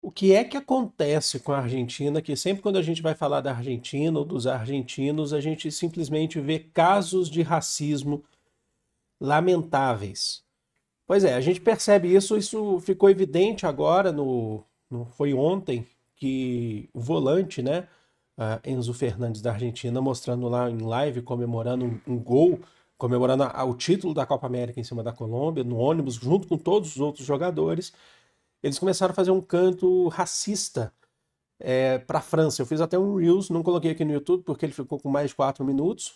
O que é que acontece com a Argentina, que sempre quando a gente vai falar da Argentina ou dos argentinos, a gente simplesmente vê casos de racismo lamentáveis. Pois é, a gente percebe isso ficou evidente agora foi ontem que o volante, né, Enzo Fernandes da Argentina, mostrando lá em live, comemorando um gol, comemorando o título da Copa América em cima da Colômbia, no ônibus, junto com todos os outros jogadores. Eles começaram a fazer um canto racista para a França. Eu fiz até um Reels, não coloquei aqui no YouTube porque ele ficou com mais de 4 minutos,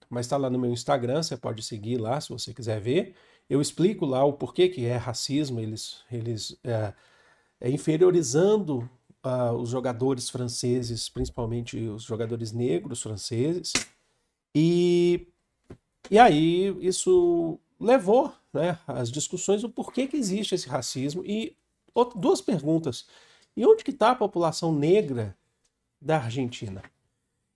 mas está lá no meu Instagram, você pode seguir lá se você quiser ver. Eu explico lá o porquê que é racismo, eles inferiorizando os jogadores franceses, principalmente os jogadores negros franceses. E, e aí isso levou, né, às discussões do porquê que existe esse racismo. E duas perguntas. E onde que está a população negra da Argentina?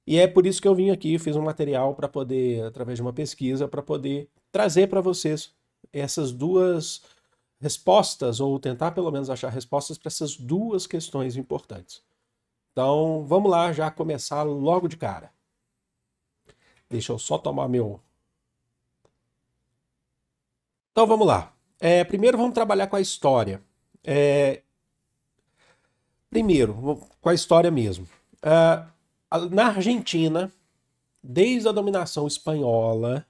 E é por isso que eu vim aqui, fiz um material para poder, através de uma pesquisa, para poder trazer para vocês essas duas respostas, ou tentar pelo menos achar respostas para essas duas questões importantes. Então, vamos lá, já começar logo de cara. Deixa eu só tomar meu. Então, vamos lá. Primeiro, vamos trabalhar com a história. Primeiro, com a história mesmo. Na Argentina, desde a dominação espanhola,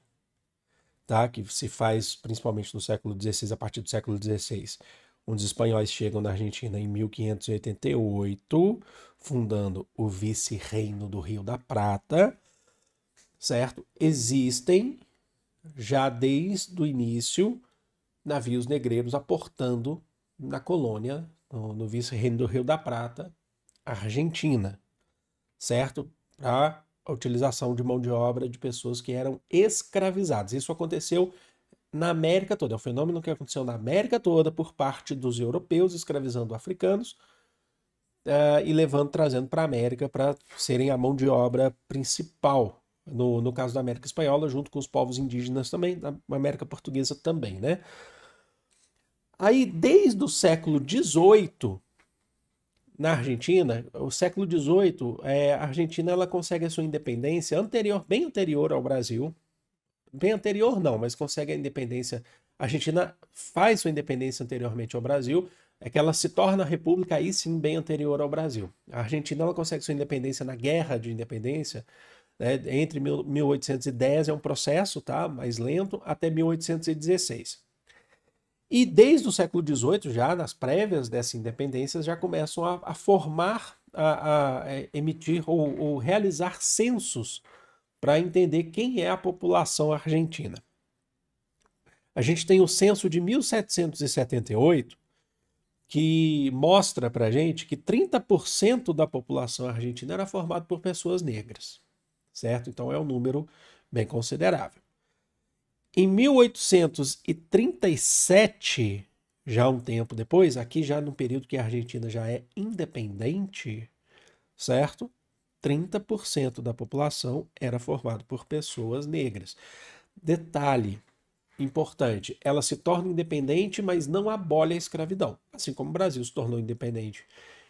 tá, que se faz principalmente no século XVI, a partir do século XVI, onde os espanhóis chegam na Argentina em 1588, fundando o vice-reino do Rio da Prata, certo? Existem, já desde o início, navios negreiros aportando na colônia, no vice-reino do Rio da Prata, Argentina, certo? Para a utilização de mão de obra de pessoas que eram escravizadas. Isso aconteceu na América toda. É um fenômeno que aconteceu na América toda por parte dos europeus escravizando africanos e trazendo para a América para serem a mão de obra principal. No caso da América Espanhola, junto com os povos indígenas também, na América Portuguesa também, né? Aí, desde o século XVIII, na Argentina, o século XVIII, a Argentina ela consegue a sua independência bem anterior ao Brasil. Bem anterior não, mas consegue a independência. A Argentina faz sua independência anteriormente ao Brasil, é que ela se torna república aí sim bem anterior ao Brasil. A Argentina ela consegue sua independência na Guerra de Independência, né, entre 1810, é um processo, tá, mais lento, até 1816. E desde o século XVIII, já nas prévias dessa independência, já começam a formar, a emitir ou realizar censos para entender quem é a população argentina. A gente tem o censo de 1778, que mostra para a gente que 30% da população argentina era formada por pessoas negras, certo? Então é um número bem considerável. Em 1837, já um tempo depois, aqui já no período que a Argentina já é independente, certo? 30% da população era formada por pessoas negras. Detalhe importante, ela se torna independente, mas não abole a escravidão, assim como o Brasil se tornou independente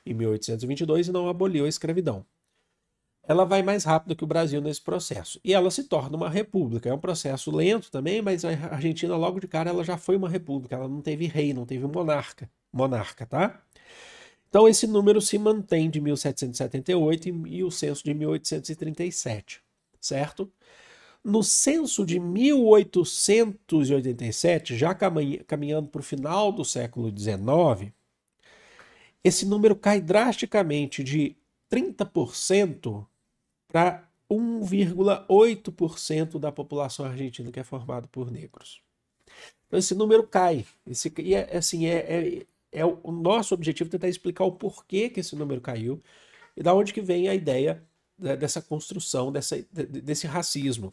em 1822 e não aboliu a escravidão. Ela vai mais rápido que o Brasil nesse processo. E ela se torna uma república. É um processo lento também, mas a Argentina, logo de cara, ela já foi uma república. Ela não teve rei, não teve monarca, tá? Então esse número se mantém de 1778 e o censo de 1837, certo? No censo de 1887, já caminhando para o final do século XIX, esse número cai drasticamente de 30% para 1,8% da população argentina que é formada por negros. Então esse número cai. O nosso objetivo é tentar explicar o porquê que esse número caiu e da onde que vem a ideia dessa construção, desse racismo.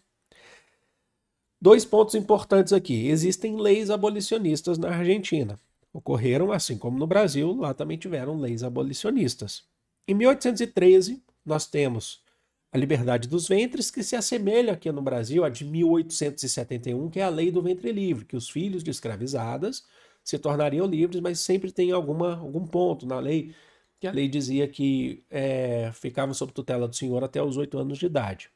Dois pontos importantes aqui. Existem leis abolicionistas na Argentina. Ocorreram, assim como no Brasil, lá também tiveram leis abolicionistas. Em 1813, nós temos a liberdade dos ventres, que se assemelha aqui no Brasil à de 1871, que é a lei do ventre livre, que os filhos de escravizadas se tornariam livres, mas sempre tem algum ponto na lei que a lei dizia que ficavam sob tutela do senhor até os 8 anos de idade.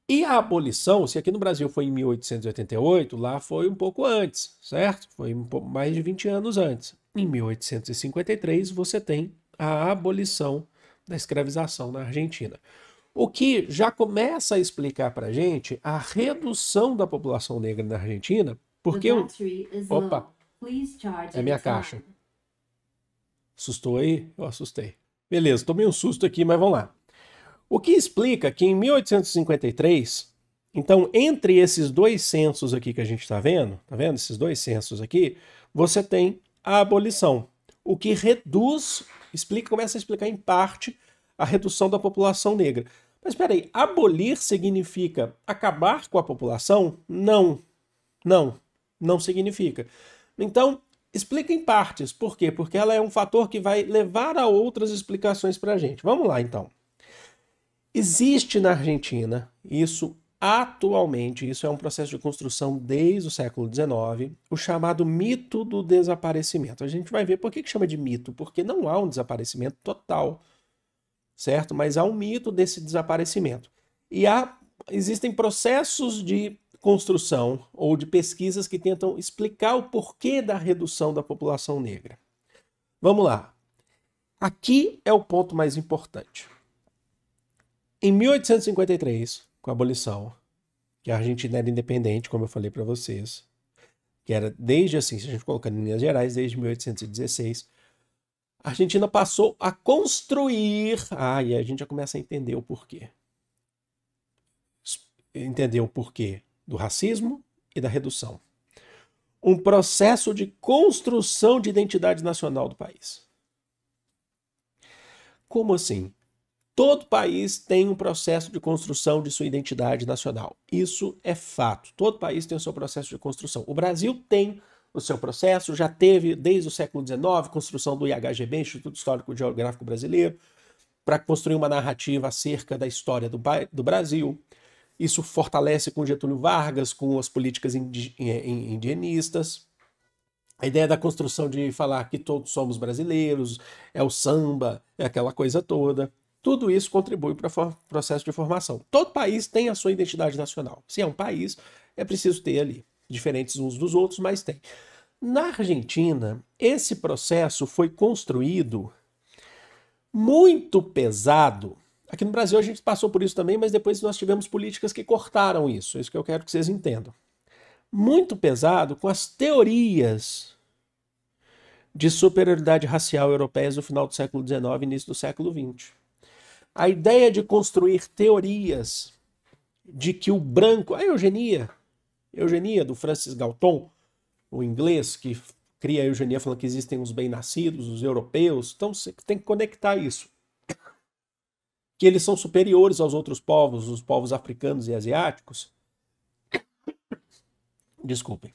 E a abolição, se aqui no Brasil foi em 1888, lá foi um pouco antes, certo? Foi um pouco mais de 20 anos antes. Em 1853, você tem a abolição da escravização na Argentina. O que já começa a explicar para a gente a redução da população negra na Argentina, porque... Opa, é minha caixa. Assustou aí? Eu assustei. Beleza, tomei um susto aqui, mas vamos lá. O que explica que em 1853, então, entre esses dois censos aqui que a gente está vendo, tá vendo? Esses dois censos aqui, você tem a abolição. O que reduz, começa a explicar em parte a redução da população negra. Mas espera aí, abolir significa acabar com a população? Não, não significa. Então, explica em partes. Por quê? Porque ela é um fator que vai levar a outras explicações para a gente. Vamos lá, então. Existe na Argentina, isso atualmente, isso é um processo de construção desde o século XIX, o chamado mito do desaparecimento. A gente vai ver por que chama de mito, porque não há um desaparecimento total, certo? Mas há um mito desse desaparecimento. E existem processos de construção ou de pesquisas que tentam explicar o porquê da redução da população negra. Vamos lá. Aqui é o ponto mais importante. Em 1853, com a abolição, que a Argentina era independente, como eu falei para vocês, que era desde assim, se a gente colocar em linhas gerais, desde 1816, a Argentina passou a construir... e a gente já começa a entender o porquê. Entender o porquê do racismo e da redução. Um processo de construção de identidade nacional do país. Como assim? Todo país tem um processo de construção de sua identidade nacional. Isso é fato. Todo país tem o seu processo de construção. O Brasil tem o seu processo, já teve desde o século XIX, construção do IHGB, Instituto Histórico Geográfico Brasileiro, para construir uma narrativa acerca da história do Brasil. Isso fortalece com Getúlio Vargas, com as políticas indigenistas. A ideia da construção de falar que todos somos brasileiros, é o samba, é aquela coisa toda. Tudo isso contribui para o processo de formação. Todo país tem a sua identidade nacional. Se é um país, é preciso ter ali, diferentes uns dos outros, mas tem. Na Argentina, esse processo foi construído muito pesado. Aqui no Brasil a gente passou por isso também, mas depois nós tivemos políticas que cortaram isso. É isso que eu quero que vocês entendam. Muito pesado com as teorias de superioridade racial europeias do final do século XIX e início do século XX. A ideia de construir teorias de que o branco... A eugenia do Francis Galton, o inglês, que cria a eugenia falando que existem os bem-nascidos, os europeus. Então você tem que conectar isso. Que eles são superiores aos outros povos, os povos africanos e asiáticos. Desculpem.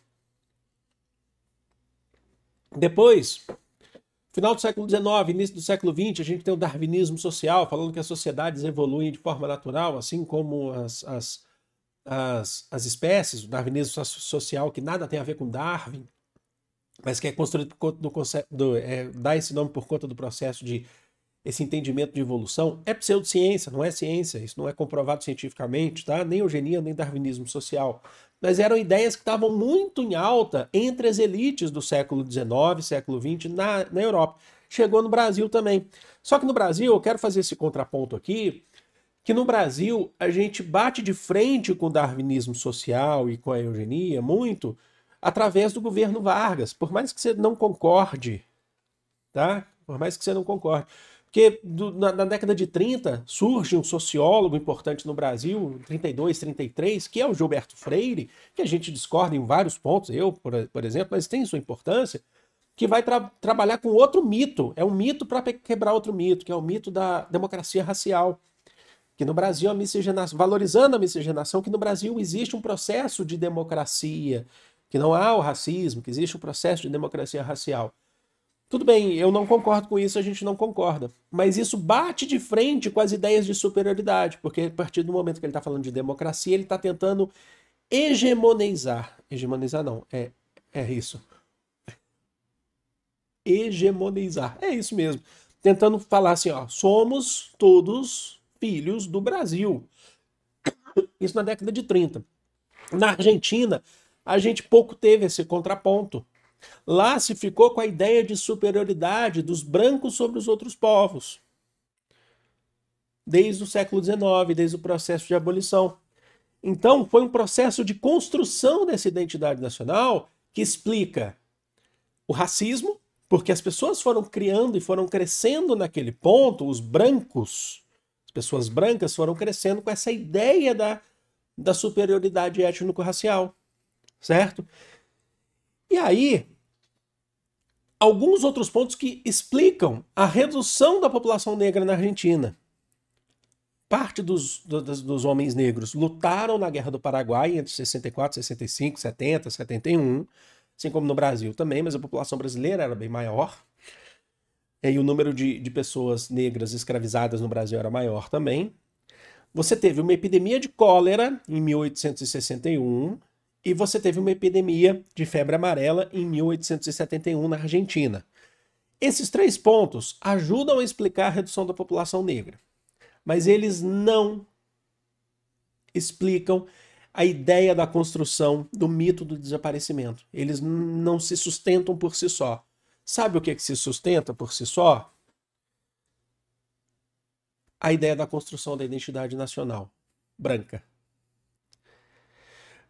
Depois... Final do século XIX, início do século XX, a gente tem o darwinismo social, falando que as sociedades evoluem de forma natural, assim como as espécies, o darwinismo social que nada tem a ver com Darwin, mas que é construído por conta do conceito, dá esse nome por conta do processo de esse entendimento de evolução. É pseudociência, não é ciência, isso não é comprovado cientificamente, tá? Nem eugenia, nem darwinismo social. Mas eram ideias que estavam muito em alta entre as elites do século XIX, século XX, na Europa. Chegou no Brasil também. Só que no Brasil, eu quero fazer esse contraponto aqui, que no Brasil a gente bate de frente com o darwinismo social e com a eugenia muito através do governo Vargas, por mais que você não concorde, tá? Por mais que você não concorde. Porque na década de 30 surge um sociólogo importante no Brasil, 32, 33, que é o Gilberto Freire, que a gente discorda em vários pontos, eu, por exemplo, mas tem sua importância, que vai trabalhar com outro mito. É um mito para quebrar outro mito, que é o mito da democracia racial. Que no Brasil, valorizando a miscigenação, que no Brasil existe um processo de democracia, que não há o racismo, que existe um processo de democracia racial. Tudo bem, eu não concordo com isso, a gente não concorda. Mas isso bate de frente com as ideias de superioridade, porque a partir do momento que ele está falando de democracia, ele está tentando hegemonizar. Hegemonizar não, é isso. Hegemonizar, é isso mesmo. tentando falar assim, ó, somos todos filhos do Brasil. Isso na década de 30. Na Argentina, a gente pouco teve esse contraponto. Lá se ficou com a ideia de superioridade dos brancos sobre os outros povos. Desde o século XIX, desde o processo de abolição. Então, foi um processo de construção dessa identidade nacional que explica o racismo, porque as pessoas foram criando e foram crescendo naquele ponto, os brancos, as pessoas brancas foram crescendo com essa ideia da superioridade étnico-racial, certo? E aí, alguns outros pontos que explicam a redução da população negra na Argentina. Parte dos homens negros lutaram na Guerra do Paraguai entre 64, 65, 70, 71, assim como no Brasil também, mas a população brasileira era bem maior. E o número de pessoas negras escravizadas no Brasil era maior também. Você teve uma epidemia de cólera em 1861 e você teve uma epidemia de febre amarela em 1871 na Argentina. Esses 3 pontos ajudam a explicar a redução da população negra, mas eles não explicam a ideia da construção do mito do desaparecimento. Eles não se sustentam por si só. Sabe o que se sustenta por si só? A ideia da construção da identidade nacional branca.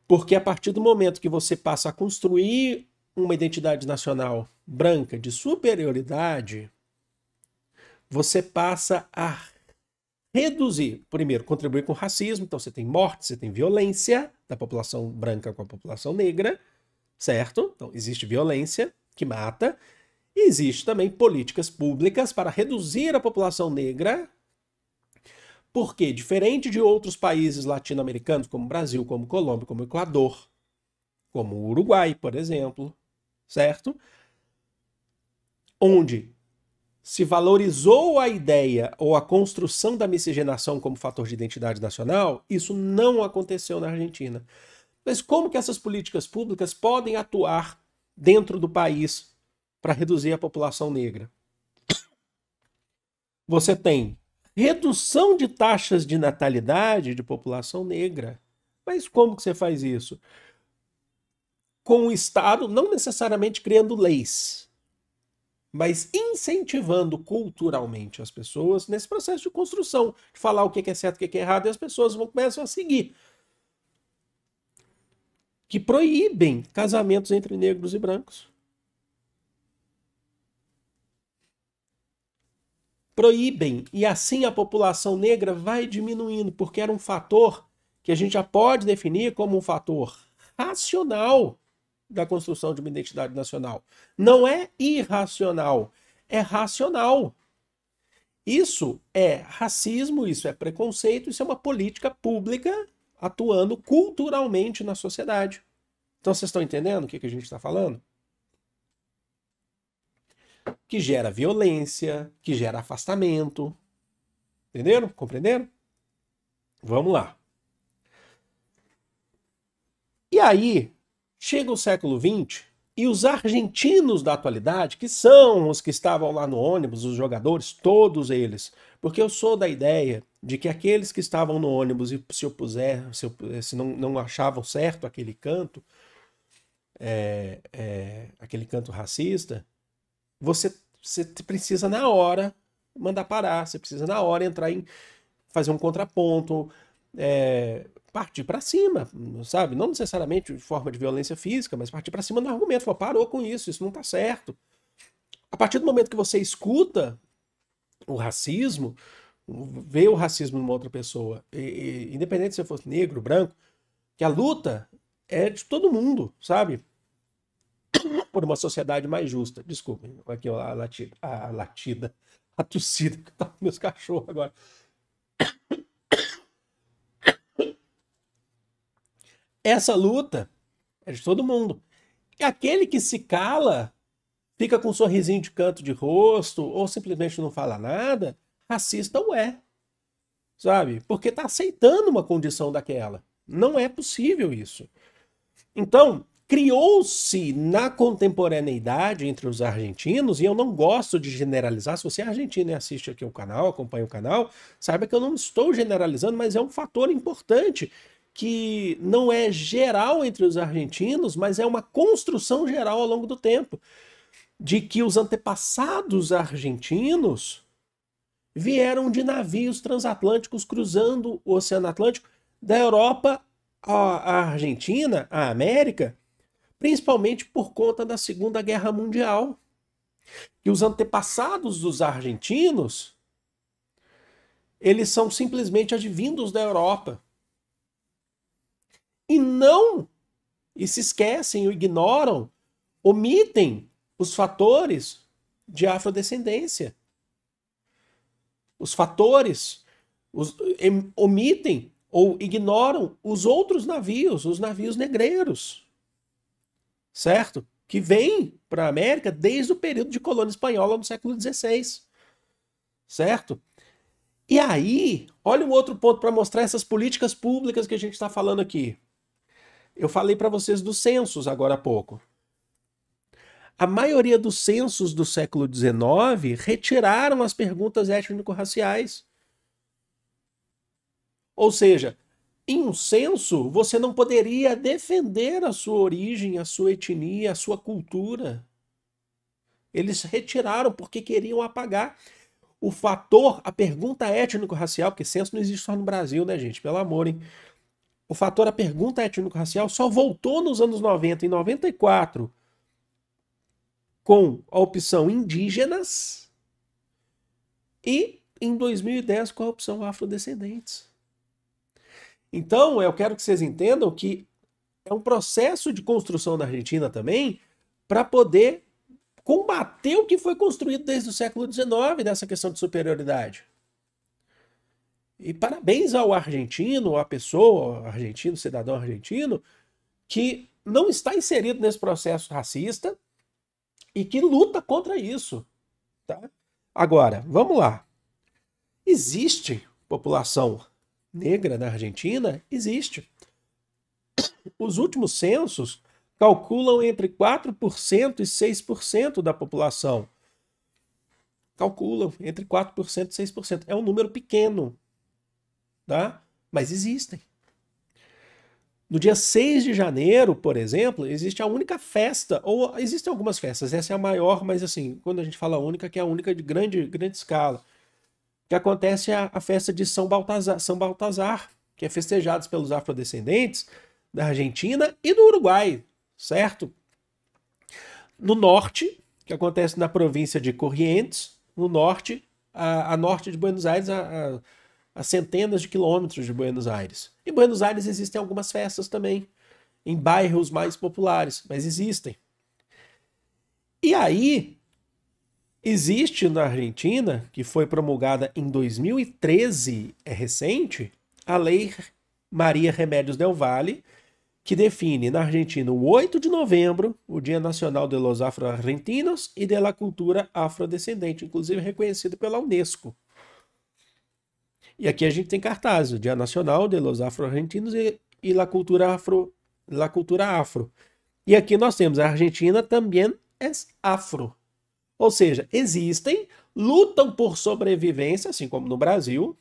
Porque a partir do momento que você passa a construir uma identidade nacional branca de superioridade, você passa a reduzir, primeiro, contribuir com o racismo, então você tem morte, você tem violência da população branca com a população negra, certo? Então existe violência que mata, e existe também políticas públicas para reduzir a população negra, porque, diferente de outros países latino-americanos, como o Brasil, como Colômbia, como Equador, como o Uruguai, por exemplo, certo? Onde se valorizou a ideia ou a construção da miscigenação como fator de identidade nacional, isso não aconteceu na Argentina. Mas como que essas políticas públicas podem atuar dentro do país para reduzir a população negra? Você tem redução de taxas de natalidade de população negra. Mas como que você faz isso? Com o Estado, não necessariamente criando leis, mas incentivando culturalmente as pessoas nesse processo de construção, de falar o que é certo, o que é errado, e as pessoas começam a seguir. Que proíbem casamentos entre negros e brancos. Proíbem, e assim a população negra vai diminuindo, porque era um fator que a gente já pode definir como um fator racional da construção de uma identidade nacional. Não é irracional, é racional. Isso é racismo, isso é preconceito, isso é uma política pública atuando culturalmente na sociedade. Então vocês estão entendendo o que a gente está falando? Que gera violência, que gera afastamento. Entenderam? Compreenderam? Vamos lá. E aí, chega o século XX e os argentinos da atualidade, que são os que estavam lá no ônibus, os jogadores, todos eles, porque eu sou da ideia de que aqueles que estavam no ônibus e se opuseram, se não achavam certo aquele canto, aquele canto racista, você precisa na hora mandar parar, você precisa na hora entrar em fazer um contraponto, partir para cima, sabe? Não necessariamente de forma de violência física, mas partir para cima no argumento. Falar, parou com isso não tá certo. A partir do momento que você escuta o racismo, vê o racismo numa outra pessoa, independente se você fosse negro, branco, que a luta é de todo mundo, sabe? Por uma sociedade mais justa. Desculpem, aqui a tossida que tá com meus cachorros agora. Essa luta é de todo mundo. E aquele que se cala, fica com um sorrisinho de canto de rosto, ou simplesmente não fala nada, racista ou é. Sabe? Porque tá aceitando uma condição daquela. Não é possível isso. Então, criou-se na contemporaneidade entre os argentinos, e eu não gosto de generalizar, se você é argentino e assiste aqui o canal, acompanha o canal, saiba que eu não estou generalizando, mas é um fator importante que não é geral entre os argentinos, mas é uma construção geral ao longo do tempo, de que os antepassados argentinos vieram de navios transatlânticos cruzando o Oceano Atlântico da Europa à Argentina, à América, principalmente por conta da Segunda Guerra Mundial. E os antepassados dos argentinos, eles são simplesmente advindos da Europa. E se esquecem, ou ignoram, omitem os fatores de afrodescendência. Os fatores, omitem ou ignoram os outros navios, os navios negreiros, certo? Que vêm para a América desde o período de colônia espanhola no século XVI, certo? E aí, olha um outro ponto para mostrar essas políticas públicas que a gente está falando aqui. Eu falei para vocês dos censos agora há pouco. A maioria dos censos do século XIX retiraram as perguntas étnico-raciais. Ou seja, em um censo, você não poderia defender a sua origem, a sua etnia, a sua cultura. Eles retiraram porque queriam apagar o fator, a pergunta étnico-racial, porque censo não existe só no Brasil, né, gente? Pelo amor, hein? O fator, a pergunta étnico-racial, só voltou nos anos 90, em 94, com a opção indígenas e em 2010 com a opção afrodescendentes. Então, eu quero que vocês entendam que é um processo de construção na Argentina também para poder combater o que foi construído desde o século XIX dessa questão de superioridade. E parabéns ao argentino, à pessoa, ao argentino, cidadão argentino, que não está inserido nesse processo racista e que luta contra isso. Tá? Agora, vamos lá. Existe população negra na Argentina? Existe. Os últimos censos calculam entre 4% e 6% da população. Calculam entre 4% e 6%. É um número pequeno, tá? Mas existem. No dia 6 de janeiro, por exemplo, existe a única festa, ou existem algumas festas, essa é a maior, mas assim, quando a gente fala única, que é a única de grande escala, que acontece a festa de São Baltazar, que é festejada pelos afrodescendentes da Argentina e do Uruguai, certo? No norte, que acontece na província de Corrientes, no norte, a norte de Buenos Aires, a centenas de quilômetros de Buenos Aires. Em Buenos Aires existem algumas festas também, em bairros mais populares, mas existem. E aí, existe na Argentina, que foi promulgada em 2013, é recente, a Lei Maria Remédios del Valle, que define na Argentina o 8 de novembro, o Dia Nacional de los Afro-Argentinos e de la Cultura Afrodescendente, inclusive reconhecido pela Unesco. E aqui a gente tem cartaz, o Dia Nacional de los Afro-Argentinos e la Cultura Afro. E aqui nós temos a Argentina também é afro. Ou seja, existem, lutam por sobrevivência, assim como no Brasil,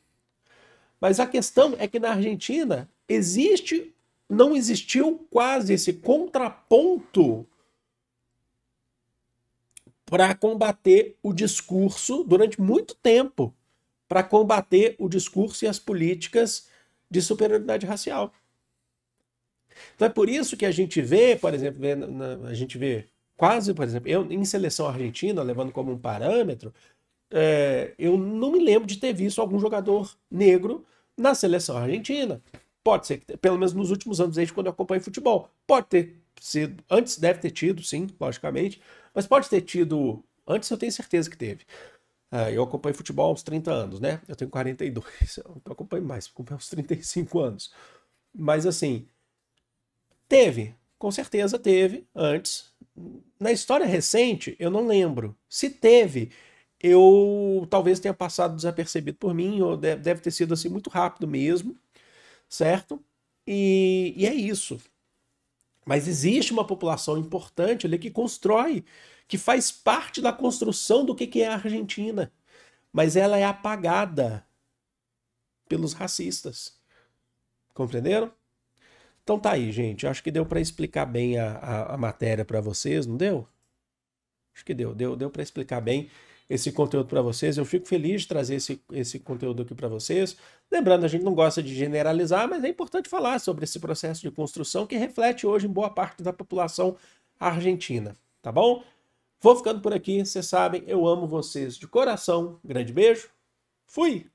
mas a questão é que na Argentina não existiu quase esse contraponto para combater o discurso durante muito tempo, para combater o discurso e as políticas de superioridade racial. Então é por isso que a gente vê, por exemplo, a gente vê quase, por exemplo, eu em seleção argentina, levando como um parâmetro, eu não me lembro de ter visto algum jogador negro na seleção argentina. Pode ser que, pelo menos nos últimos anos, desde quando eu acompanho futebol, pode ter sido, antes deve ter tido, sim, logicamente, mas pode ter tido, antes eu tenho certeza que teve. Eu acompanho futebol há uns 30 anos, né? Eu tenho 42, eu acompanho mais, acompanho uns 35 anos. Mas assim, com certeza teve antes. Na história recente, eu não lembro. Se teve, eu talvez tenha passado desapercebido por mim, ou deve ter sido assim muito rápido mesmo, certo? E é isso. Mas existe uma população importante ali que constrói, que faz parte da construção do que é a Argentina. Mas ela é apagada pelos racistas. Compreenderam? Então tá aí, gente. Acho que deu para explicar bem a matéria para vocês, não deu? Acho que deu para explicar bem esse conteúdo para vocês. Eu fico feliz de trazer esse conteúdo aqui para vocês. Lembrando, a gente não gosta de generalizar, mas é importante falar sobre esse processo de construção que reflete hoje em boa parte da população argentina, tá bom? Vou ficando por aqui, vocês sabem, eu amo vocês de coração. Grande beijo, fui!